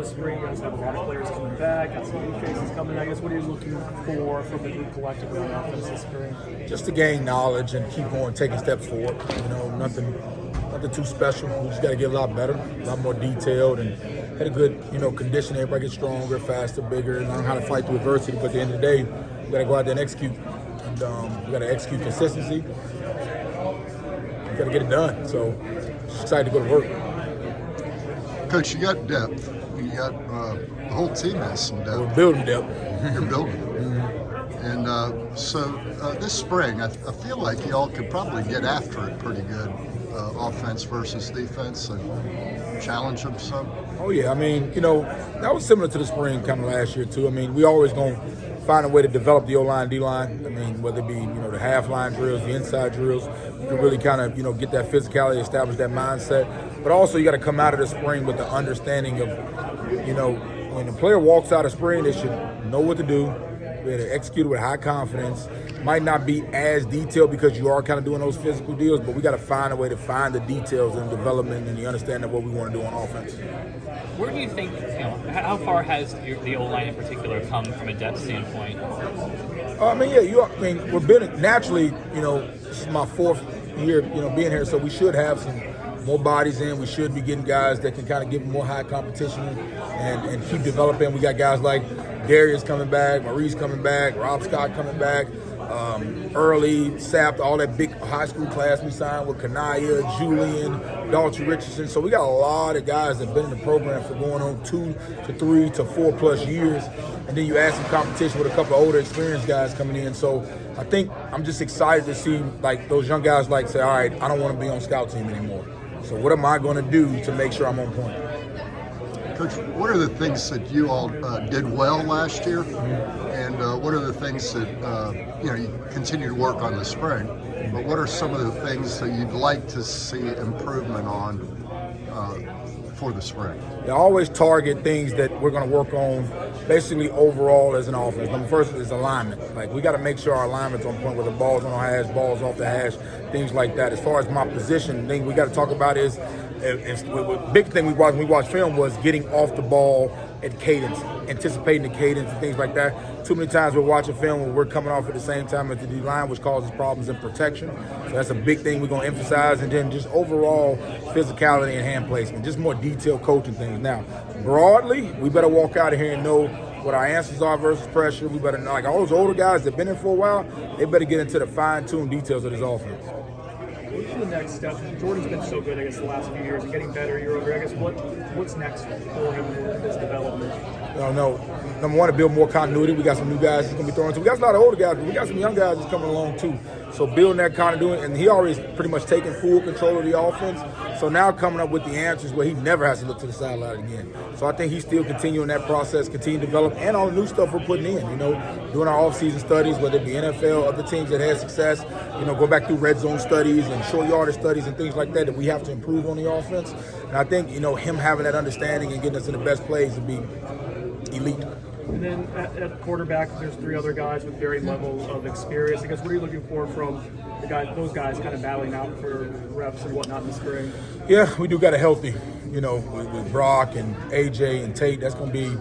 the spring? You guys have a lot of players coming back, got some new faces coming. I guess what are you looking for from the group collectively on offense this spring? Just to gain knowledge and keep going, taking steps forward. Nothing too special. We just got to get a lot better, a lot more detailed, and had a good, condition. Everybody gets stronger, faster, bigger, and learn how to fight through adversity. But at the end of the day, we got to go out there and execute. And we got to execute consistency. We got to get it done. So, just excited to go to work. Coach, you got depth. You got the whole team has some depth. We're building depth. You're building. And so this spring, I feel like y'all could probably get after it pretty good, offense versus defense, and challenge them some. Oh, yeah. I mean, that was similar to the spring kind of last year, too. I mean, we always going to find a way to develop the O-line, D-line. I mean, whether it be, the half-line drills, the inside drills, you can really kind of, get that physicality, establish that mindset. But also you got to come out of the spring with the understanding of, when the player walks out of spring, they should know what to do. We had to execute it with high confidence. Might not be as detailed because you are kind of doing those physical deals, but we got to find a way to find the details and development and the understanding of what we want to do on offense. Where do you think, how far has the O-line in particular come from a depth standpoint? We're building naturally. This is my fourth year, being here, so we should have some more bodies in. We should be getting guys that can kind of give them more high competition and keep developing. We got guys like Darius coming back, Maurice coming back, Rob Scott coming back, Early, Sapp, all that big high school class we signed with Kanaya, Julian, Dalton Richardson. So we got a lot of guys that have been in the program for going on 2 to 3 to 4+ years. And then you add some competition with a couple of older experienced guys coming in. So I think I'm just excited to see those young guys say, all right, I don't want to be on scout team anymore. So what am I going to do to make sure I'm on point? Coach, what are the things that you all did well last year, and what are the things that you continue to work on this spring? But what are some of the things that you'd like to see improvement on for the spring? I always target things that we're going to work on basically overall as an offense. Number first is alignment. We got to make sure our alignment's on point, where the ball's on the hash, balls off the hash, things like that. As far as my position, the thing we got to talk about is the big thing when we watch film was getting off the ball at cadence, anticipating the cadence and things like that. Too many times we're watching film where we're coming off at the same time as the D-line, which causes problems in protection. So that's a big thing we're going to emphasize. And then just overall physicality and hand placement, just more detailed coaching things. Now, broadly, we better walk out of here and know what our answers are versus pressure. We better know, all those older guys that have been in for a while, they better get into the fine-tuned details of this offense. What's the next step? Jordan's been so good, the last few years and getting better year over year. What's next for him in his development? No. Number one, to build more continuity. We got some new guys that's going to be throwing to. We got a lot of older guys, but we got some young guys that's coming along too. So building that continuity, and he already pretty much taken full control of the offense. So now coming up with the answers where he never has to look to the sideline again. So I think he's still continuing that process, continue to develop, and all the new stuff we're putting in. Doing our off-season studies, whether it be NFL, other teams that had success. Go back through red zone studies and short yardage studies and things like that we have to improve on the offense. And I think him having that understanding and getting us in the best plays would be elite. And then at quarterback, there's 3 other guys with varying levels of experience. what are you looking for from those guys kind of battling out for reps and whatnot in the spring? Yeah, we do got a healthy, with Brock and AJ and Tate. That's going to be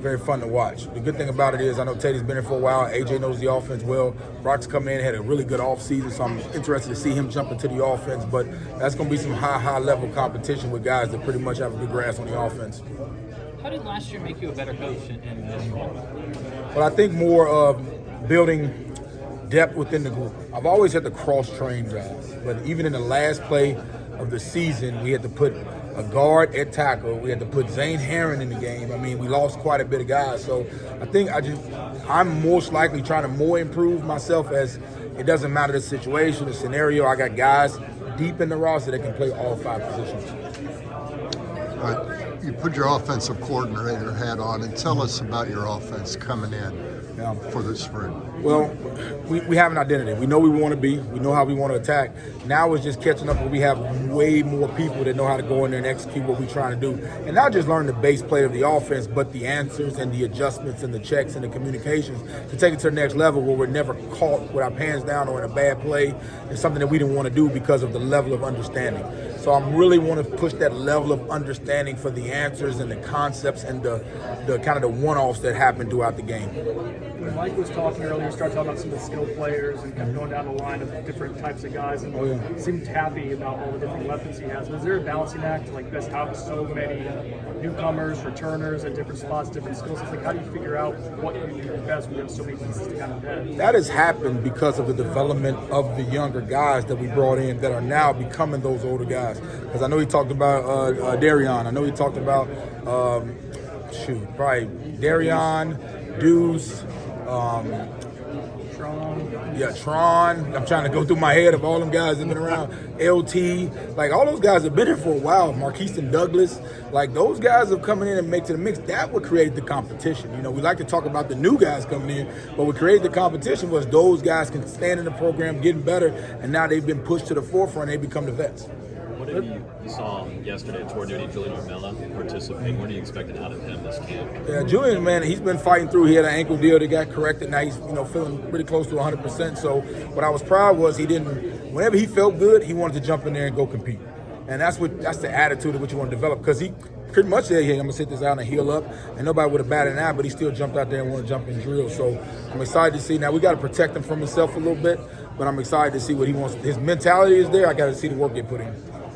very fun to watch. The good thing about it is I know Tate has been here for a while. AJ knows the offense well. Brock's come in, had a really good offseason, so I'm interested to see him jump into the offense. But that's going to be some high level competition with guys that pretty much have a good grasp on the offense. How did last year make you a better coach in this role? Well, I think more of building depth within the group. I've always had to cross-train guys, but even in the last play of the season, we had to put a guard at tackle. We had to put Zane Herron in the game. We lost quite a bit of guys. So I think I'm most likely trying to more improve myself, as it doesn't matter the situation, the scenario. I got guys deep in the roster that can play all 5 positions. All right. You put your offensive coordinator hat on and tell us about your offense coming in for the spring. Well, we have an identity. We know where we want to be. We know how we want to attack. Now it's just catching up where we have way more people that know how to go in there and execute what we're trying to do. And not just learn the base play of the offense, but the answers and the adjustments and the checks and the communications to take it to the next level where we're never caught with our pants down or in a bad play. It's something that we didn't want to do because of the level of understanding. So I'm really want to push that level of understanding for the answers and the concepts and the kind of the one-offs that happen throughout the game. When Mike was talking earlier, he started talking about some of the skilled players and kept going down the line of different types of guys, and seemed happy about all the different weapons he has. But is there a balancing act like this? How so many newcomers, returners at different spots, different skill sets? Like, how do you figure out what you do best when you have so many pieces to kind of head? That has happened because of the development of the younger guys that we brought in that are now becoming those older guys. Because I know he talked about Darion. I know he talked about probably Darion, Deuce. Tron. I'm trying to go through my head of all them guys that have been around. LT, like all those guys have been here for a while. Marquise and Douglas, like those guys have come in and make to the mix. That would create the competition. You know, we like to talk about the new guys coming in, but what created the competition was those guys can stand in the program, getting better, and now they've been pushed to the forefront. They become the vets. What did you saw yesterday toward duty Julian Armella participate? What are you expecting out of him this camp? Yeah, Julian, man, he's been fighting through. He had an ankle deal that got corrected. Now he's, feeling pretty close to 100%. So what I was proud was he didn't. Whenever he felt good, he wanted to jump in there and go compete. And that's the attitude of what you want to develop. Because he pretty much said, "Hey, I'm gonna sit this out and heal up," and nobody would have batted an eye. But he still jumped out there and wanted to jump and drill. So I'm excited to see. Now we got to protect him from himself a little bit, but I'm excited to see what he wants. His mentality is there. I got to see the work get put in.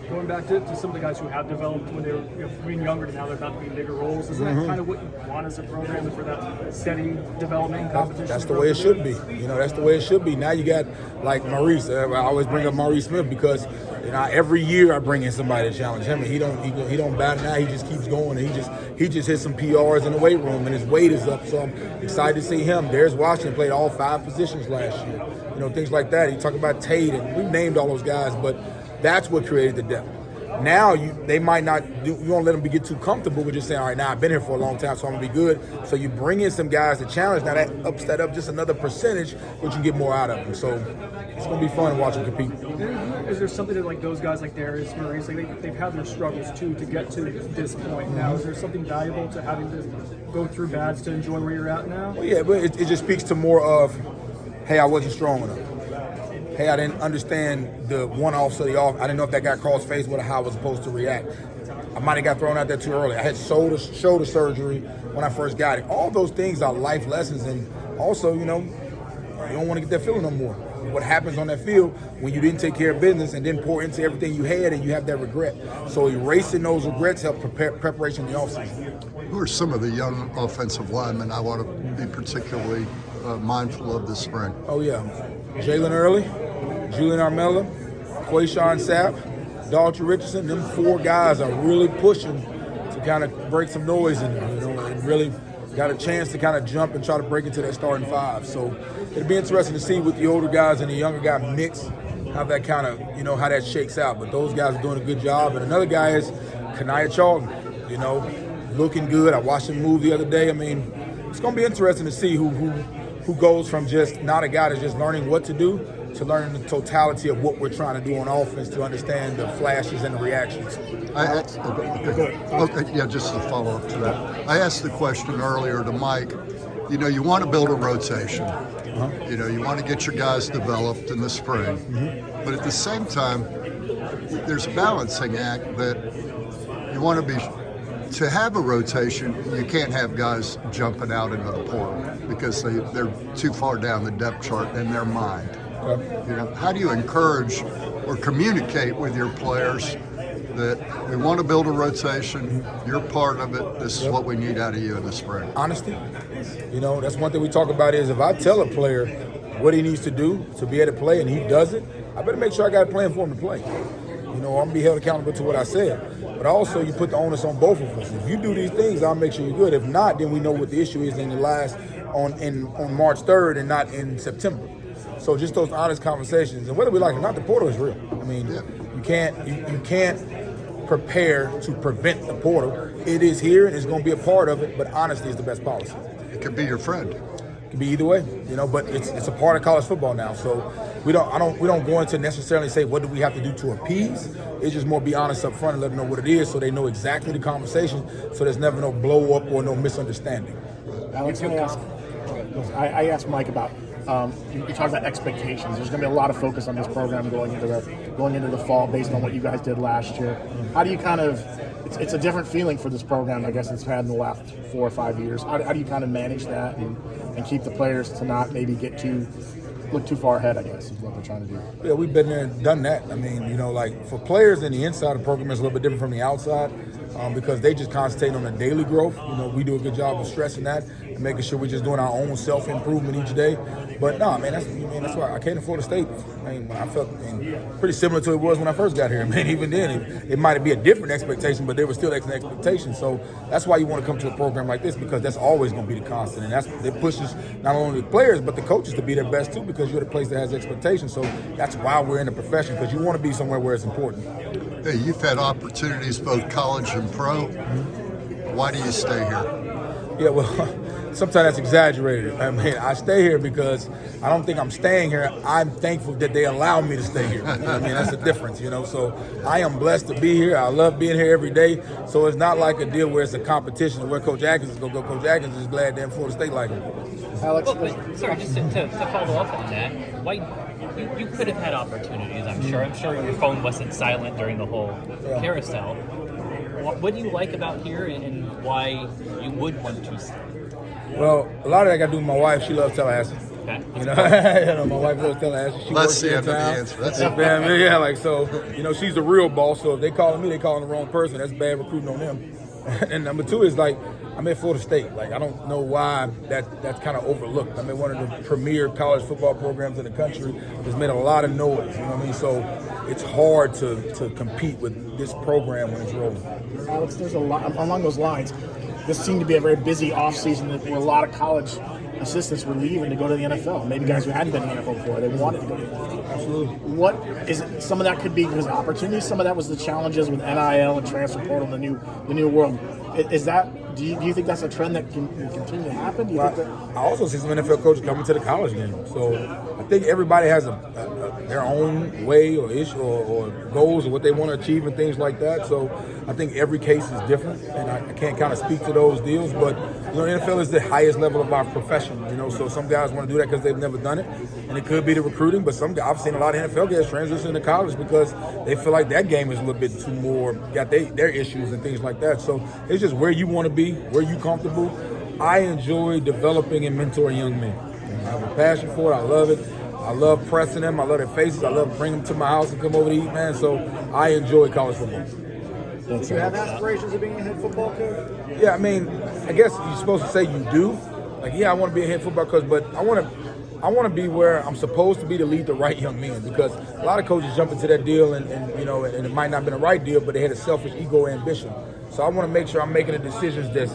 Going back to some of the guys who have developed when they were being younger to now they're about to be in bigger roles, isn't that kind of what you want as a program for that steady development and competition? That's the way it should be. That's the way it should be. Now you got like Maurice. I always bring up Maurice Smith because every year I bring in somebody to challenge him, and he don't bat an eye. He just keeps going, and he just hit some PRs in the weight room, and his weight is up. So I'm excited to see him. Darius Washington played all 5 positions last year. Things like that. He talked about Tate, and we've named all those guys, but that's what created the depth. Now they might not you won't let them get too comfortable with just saying, all right, now I've been here for a long time, so I'm gonna be good. So you bring in some guys to challenge. Now that ups that up just another percentage, which you can get more out of them. So it's gonna be fun to watch them compete. Is there something that like those guys like Darius, Maurice, like they've had their struggles too to get to this point now? Is there something valuable to having to go through bads to enjoy where you're at now? Well, yeah, but it just speaks to more of, hey, I wasn't strong enough. Hey, I didn't understand the one-offs of the off. I didn't know if that guy crossed face with how I was supposed to react. I might have got thrown out there too early. I had shoulder surgery when I first got it. All those things are life lessons, and also, you don't want to get that feeling no more. What happens on that field when you didn't take care of business and didn't pour into everything you had, and you have that regret. So erasing those regrets help prepare preparation in the offseason. Who are some of the young offensive linemen I want to be particularly mindful of this spring? Oh yeah, Jalen Early, Julian Armella, Quayshawn Sapp, Dalton Richardson. Them 4 guys are really pushing to kind of break some noise in there, and really got a chance to kind of jump and try to break into that starting 5. So it'll be interesting to see with the older guys and the younger guy mix, how that kind of, how that shakes out. But those guys are doing a good job. And another guy is Kanaya Charlton, looking good. I watched him move the other day. I mean, it's going to be interesting to see who goes from just not a guy that's just learning what to do to learning the totality of what we're trying to do on offense to understand the flashes and the reactions. Just to follow up to that. I asked the question earlier to Mike, you want to build a rotation. You want to get your guys developed in the spring. But at the same time, there's a balancing act that you want to have a rotation. You can't have guys jumping out into the portal because they're too far down the depth chart in their mind. How do you encourage or communicate with your players that we want to build a rotation, you're part of it, this is what we need out of you in the spring? Honesty. That's one thing we talk about is if I tell a player what he needs to do to be able to play and he does it, I better make sure I got a plan for him to play. I'm going to be held accountable to what I said. But also you put the onus on both of us. If you do these things, I'll make sure you're good. If not, then we know what the issue is in the last on March 3rd and not in September. So just those honest conversations, and whether we like it or not, the portal is real. I mean, you can't prepare to prevent the portal. It is here and it's going to be a part of it. But honesty is the best policy. It could be your friend. It could be either way, But it's a part of college football now. So we don't go into necessarily say what do we have to do to appease. It's just more be honest up front and let them know what it is, so they know exactly the conversation. So there's never no blow up or no misunderstanding. Alex, I asked Mike about You talked about expectations. There's going to be a lot of focus on this program going into the fall based on what you guys did last year. How do you kind of? It's a different feeling for this program, I guess, it's had in the last 4 or 5 years. How do you kind of manage that and keep the players to not maybe look too far ahead, I guess, is what they're trying to do. Yeah, we've been there and done that. I mean, like for players in the inside of the program, it's a little bit different from the outside because they just concentrate on the daily growth. We do a good job of stressing that and making sure we're just doing our own self-improvement each day. But no, man, that's why I came to Florida State. I felt pretty similar to it was when I first got here. Even then, it might be a different expectation, but there was still an expectation. So that's why you want to come to a program like this, because that's always going to be the constant. And it pushes not only the players, but the coaches to be their best too, because you're the place that has expectations. So that's why we're in the profession, because you want to be somewhere where it's important. Hey, you've had opportunities both college and pro. Why do you stay here? Yeah, well, sometimes that's exaggerated. I stay here because I don't think I'm staying here. I'm thankful that they allow me to stay here. That's the difference, So I am blessed to be here. I love being here every day. So it's not like a deal where it's a competition where Coach Atkins is going to go. Coach Atkins is glad that Florida State like him. Alex, sorry, just to follow up on that, why you could have had opportunities, I'm sure. I'm sure your phone wasn't silent during the whole carousel. What do you like about here and why you would want to stay? Well, a lot of that got to do with my wife. She loves Tallahassee. Okay. My wife loves Tallahassee. She That's works the in end of the town. answer. That's it. She's the real boss. So if they calling me, they calling the wrong person. That's bad recruiting on them. And number two is I'm at Florida State. I don't know why that's kind of overlooked. One of the premier college football programs in the country has made a lot of noise. So it's hard to compete with this program when it's rolling. Alex, there's a lot along those lines. This seemed to be a very busy offseason where a lot of college assistants were leaving to go to the NFL. Maybe guys who hadn't been in the NFL before, they wanted to go to the NFL. Absolutely. What is it? Some of that could be because of opportunities. Some of that was the challenges with NIL and transfer portal, the new world. Is that? Do you think that's a trend that can continue to happen? Do you think that? I also see some NFL coaches coming to the college game. So I think everybody has their own way or issue or goals or what they want to achieve and things like that. So I think every case is different, and I can't kind of speak to those deals. But NFL is the highest level of our profession. So some guys want to do that because they've never done it, and it could be the recruiting. But I've seen a lot of NFL guys transition to college because they feel like that game is a little bit too more got their issues and things like that. So it's just where you want to be, where you comfortable. I enjoy developing and mentoring young men. I have a passion for it. I love it. I love pressing them. I love their faces. I love bringing them to my house and come over to eat, man. So I enjoy college football. Do you have aspirations of being a head football coach? Yeah, I guess you're supposed to say you do. I want to be a head football coach, but I want to be where I'm supposed to be to lead the right young men, because a lot of coaches jump into that deal and it might not have been a right deal, but they had a selfish ego ambition. So I want to make sure I'm making the decisions that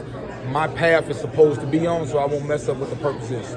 my path is supposed to be on, so I won't mess up what the purpose is.